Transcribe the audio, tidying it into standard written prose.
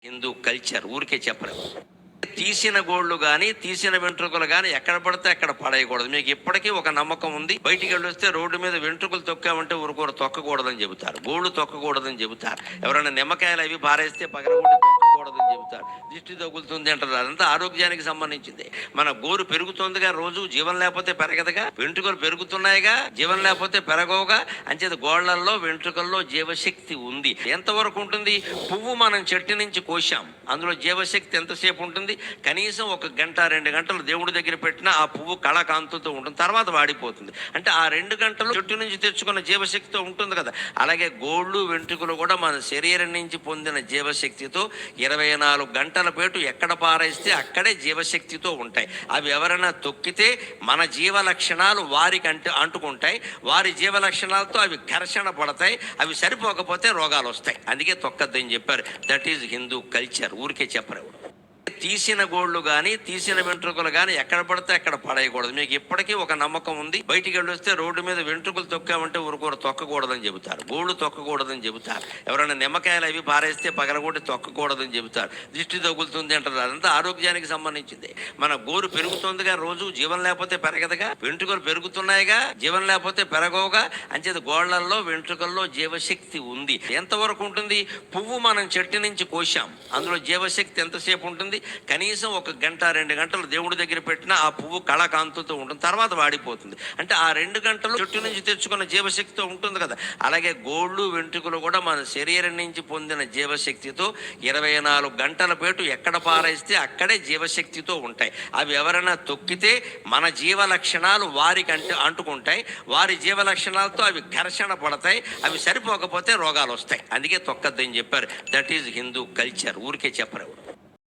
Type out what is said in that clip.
Hindu culture ఊరికే చెప్పరు. తీసిన గోళ్ళు కానీ తీసిన వెంట్రుకలు కానీ ఎక్కడ పడితే అక్కడ పడేయకూడదు. మీకు ఇప్పటికీ ఒక నమ్మకం ఉంది. బయటికి వెళ్ళొస్తే రోడ్డు మీద వెంట్రుకలు తొక్కామంటే ఊరుకోరు, తొక్కకూడదని చెబుతారు. గోళ్ళు తొక్కకూడదని చెబుతారు. ఎవరైనా నిమ్మకాయలు అవి పారేస్తే పగలగొట్టి తొక్కకూడదని చెబుతారు. దిష్టి తగులుతుంది అంటారు. అదంతా ఆరోగ్యానికి సంబంధించింది. మన గోరు పెరుగుతుందిగా, రోజు జీవం లేకపోతే పెరగదుగా. వెంట్రుకలు పెరుగుతున్నాయిగా, జీవం లేకపోతే పెరగవుగా. అంచేది గోళ్లల్లో వెంట్రుకల్లో జీవశక్తి ఉంది. ఎంతవరకు ఉంటుంది? పువ్వు మనం చెట్టు నుంచి కోసాం, అందులో జీవశక్తి ఎంతసేపు ఉంటుంది? కనీసం 1 గంట 2 గంటలు దేవుడి దగ్గర పెట్టినా ఆ పువ్వు కళకాంతుతో ఉంటుంది, తర్వాత వాడిపోతుంది. అంటే ఆ 2 గంటలు చెట్టు నుంచి తెచ్చుకున్న జీవశక్తితో ఉంటుంది కదా. అలాగే గోళ్ళు వెంట్రుకలు కూడా మన శరీరం నుంచి పొందిన జీవశక్తితో 24 గంటల పాటు ఎక్కడ పారేస్తే అక్కడే జీవశక్తితో ఉంటాయి. అవి ఎవరైనా తొక్కితే మన జీవ లక్షణాలు వారికి అంటుకుంటాయి. వారి జీవ లక్షణాలతో అవి ఘర్షణ పడతాయి. అవి సరిపోకపోతే రోగాలు వస్తాయి. అందుకే తొక్కద్దని చెప్పారు. That is Hindu culture. ఊరికే చెప్పరు. తీసిన గోళ్ళు కానీ తీసిన వెంట్రుకలు కానీ ఎక్కడ పడితే అక్కడ పడేయకూడదు. మీకు ఇప్పటికీ ఒక నమ్మకం ఉంది. బయటికి వెళ్ళొస్తే రోడ్డు మీద వెంట్రుకలు తొక్కామంటే ఊరుకోరు, తొక్కకూడదని చెబుతారు. గోళ్ళు తొక్కకూడదని చెబుతారు. ఎవరైనా నిమ్మకాయలు అవి పారేస్తే పగలగొట్టి తొక్కకూడదని చెబుతారు. దిష్టి తగులుతుంది అంటారు. అదంతా ఆరోగ్యానికి సంబంధించింది. మన గోరు పెరుగుతుందిగా, రోజు జీవం లేకపోతే పెరగదుగా. వెంట్రుకలు పెరుగుతున్నాయిగా, జీవం లేకపోతే పెరగవుగా. అంచేది గోళ్లల్లో వెంట్రుకల్లో జీవశక్తి ఉంది. ఎంతవరకు ఉంటుంది? పువ్వు మనం చెట్టు నుంచి కోసాం, అందులో జీవశక్తి ఎంతసేపు ఉంటుంది? కనీసం 1 గంట 2 గంటలు దేవుడి దగ్గర పెట్టినా ఆ పువ్వు కళకాంతుతో ఉంటుంది, తర్వాత వాడిపోతుంది. అంటే ఆ 2 గంటలు చెట్టు నుంచి తెచ్చుకున్న జీవశక్తితో ఉంటుంది కదా. అలాగే గోళ్ళు వెంట్రుకలు కూడా మన శరీరం నుంచి పొందిన జీవశక్తితో 24 గంటల పాటు ఎక్కడ పారేస్తే అక్కడే జీవశక్తితో ఉంటాయి. అవి ఎవరైనా తొక్కితే మన జీవ లక్షణాలు వారికి అంటుకుంటాయి. వారి జీవ లక్షణాలతో అవి ఘర్షణ పడతాయి. అవి సరిపోకపోతే రోగాలు వస్తాయి. అందుకే తొక్కద్దని చెప్పారు. That is Hindu culture. ఊరికే చెప్పరు.